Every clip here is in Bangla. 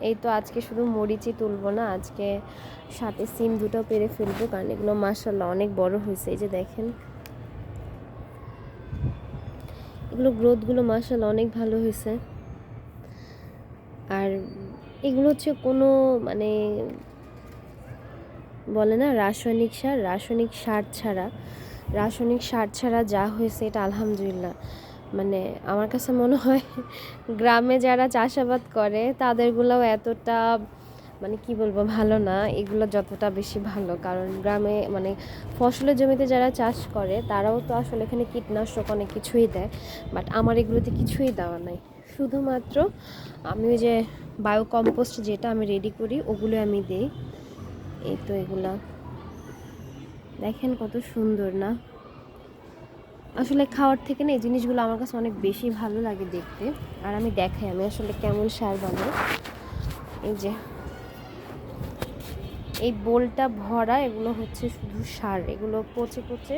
এই তো আজকে শুধু মরিচই তুলবো না, আজকে সাথে সিম দুটো পেরে ফেলবো, কারণ এগুলো মাশাআল্লাহ অনেক বড় হয়েছে। এই যে দেখেন এগুলো গ্রোথগুলো মাশাআল্লাহ অনেক ভালো হয়েছে। আর এগুলো হচ্ছে কোনো মানে বলে না রাসায়নিক সার ছাড়া যা হয়েছে এটা আলহামদুলিল্লাহ। মানে আমার কাছে মনে হয় গ্রামে যারা চাষাবাদ করে তাদেরগুলোও এতটা মানে কি বলবো ভালো না, এগুলো যতটা বেশি ভালো। কারণ গ্রামে মানে ফসলের জমিতে যারা চাষ করে তারাও তো আসলে এখানে কীটনাশক অনেক কিছুই দেয়, বাট আমার এগুলোতে কিছুই দেওয়া নাই। শুধুমাত্র আমি ওই যে বায়ো কম্পোস্ট যেটা আমি রেডি করি ওগুলো আমি দিই। এই তো এগুলা দেখেন কত সুন্দর না? আসলে খাওয়ার থেকে না এই জিনিসগুলো আমার কাছে অনেক বেশি ভালো লাগে দেখতে। আর আমি দেখাই আমি আসলে কেমন সার বানাই। এই যে এই বোলটা ভরা এগুলো হচ্ছে শুধু সার, এগুলো পচে পচে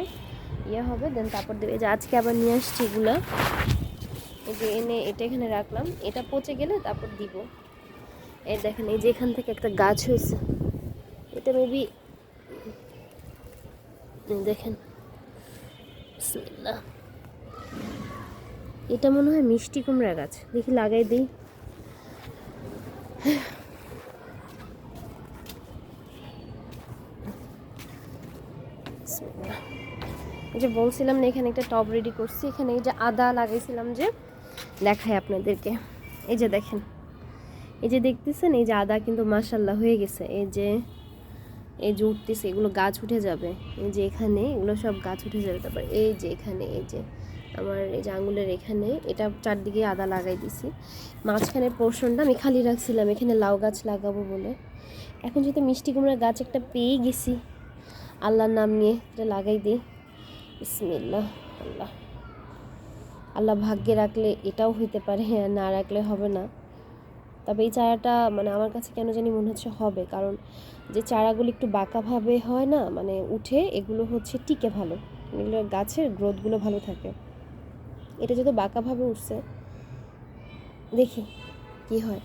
ইয়ে হবে, দেন তারপর দেবে। যে আজকে আবার নিয়ে আসছি এগুলা, এই যে এনে এটা এখানে রাখলাম, এটা পচে গেলে তারপর দিব। এই দেখেন এই যে এখান থেকে একটা গাছ হয়েছে, এটা মেবি দেখেন বিসমিল্লাহ, এটা মনে হয় মিষ্টি কুমড়া গাছ, দেখি লাগাই দিই। এই যে বলছিলাম না এখানে একটা টব রেডি করছি, এখানে এই যে আদা লাগাইছিলাম, যে দেখাই আপনাদেরকে। এই যে দেখেন এই যে দেখতেছেন এই যে আদা কিন্তু মাশাআল্লাহ হয়ে গেছে। এই যে উঠতেছে, এগুলো গাছ উঠে যাবে। এই যে এখানে এগুলো সব গাছ উঠে যাবে। তারপর এই যে এখানে এই যে আমার এই যে আঙুলের এখানে এটা চারদিকে আদা লাগাই দিছি। মাঝখানের পোর্শনটা আমি খালি রাখছিলাম এখানে লাউ গাছ লাগাবো বলে। এখন যেহেতু মিষ্টি কুমড়ার গাছ একটা পেয়ে গেছি, আল্লাহর নাম নিয়ে এটা লাগাই দিই। বিসমিল্লাহ। আল্লাহ আল্লাহ ভাগ্যে রাখলে এটাও হইতে পারে, হ্যাঁ না রাখলে হবে না। তবে এই চারাটা মানে আমার কাছে কেন জানি মনে হচ্ছে হবে, কারণ যে চারাগুলো একটু বাঁকাভাবে হয় না মানে উঠে, এগুলো হচ্ছে টিকে ভালো, এগুলো গাছের গ্রোথগুলো ভালো থাকে। এটা যেহেতু বাঁকাভাবে উঠছে, দেখি কি হয়।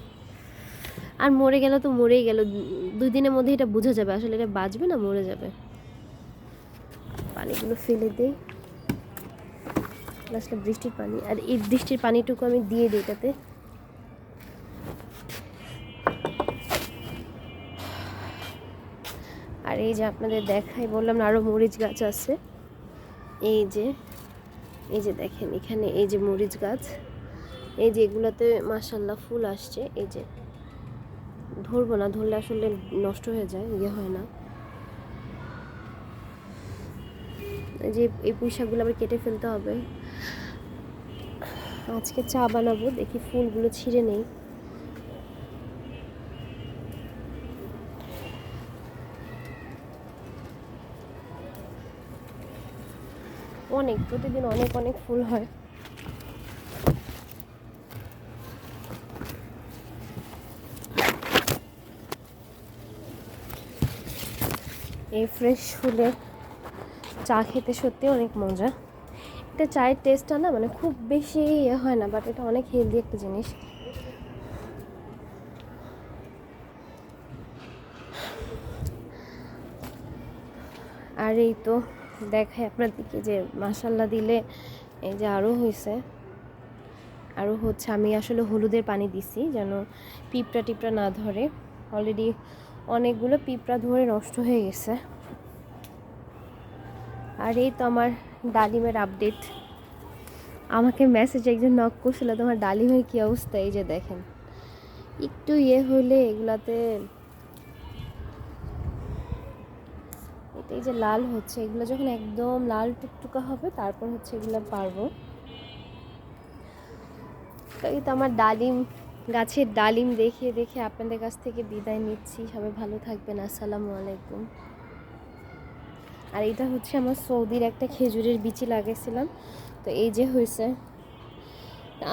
আর মরে গেল তো মরেই গেল, 2 দিনের মধ্যে এটা বোঝা যাবে আসলে এটা বাঁচবে না মরে যাবে। পানিগুলো ফেলে দিই, আসলে বৃষ্টির পানি, আর এই বৃষ্টির পানিটুকু আমি দিয়ে দিই এটাতে। আর এই যে আপনাদের দেখাই বললাম না আরও মরিচ গাছ আছে। এই যে দেখেন এখানে এই যে মরিচ গাছ, এই যে এগুলোতে মাশাআল্লাহ ফুল আসছে। এই যে ধরবো না, ধরলে আসলে নষ্ট হয়ে যায়, ইয়ে হয় না। এই যে এই পুঁইশাকগুলো আবার কেটে ফেলতে হবে। আজকে চা বানাবো, দেখি ফুলগুলো ছিঁড়ে নেই। প্রতিদিন অনেক অনেক ফুল হয়। এই ফ্রেশ ফুলের চা খেতে সত্যি অনেক মজা। এটা চায়ের টেস্টটা না মানে খুব বেশি ইয়ে হয় না, বাট এটা অনেক হেলদি একটা জিনিস। আর এই তো দেখাই আপনাদেরকে যে মাশাআল্লাহ দিলে এই যে আরও হয়েছে, আরও হচ্ছে। আমি আসলে হলুদের পানি দিছি যেন পিঁপড়া টিপড়া না ধরে, অলরেডি অনেকগুলো পিঁপড়া ধরে নষ্ট হয়ে গেছে। আর এই তো আমার ডালিমের আপডেট, আমাকে মেসেজ একজন নক করছিল তোমার ডালিমের কী অবস্থা। এই যে দেখেন একটু ইয়ে হলে এগুলাতে, এই যে লাল হচ্ছে, এগুলো যখন একদম লাল টুকটুকা হবে তারপর হচ্ছে এগুলো পারবো। এই তো আমার ডালিম গাছের ডালিম দেখে দেখে আপনাদের কাছ থেকে বিদায় নিচ্ছি। সবাই ভালো থাকবেন, আসসালামু আলাইকুম। আর এটা হচ্ছে আমার সৌদির একটা খেজুরের বিচি লাগাইছিলাম, তো এই যে হয়েছে।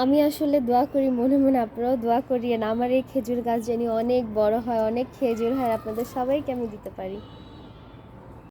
আমি আসলে দোয়া করি মনে মনে, আপনারাও দোয়া করিয়েন আমার এই খেজুর গাছ যেন অনেক বড় হয়, অনেক খেজুর হয়, আপনাদের সবাইকে আমি দিতে পারি।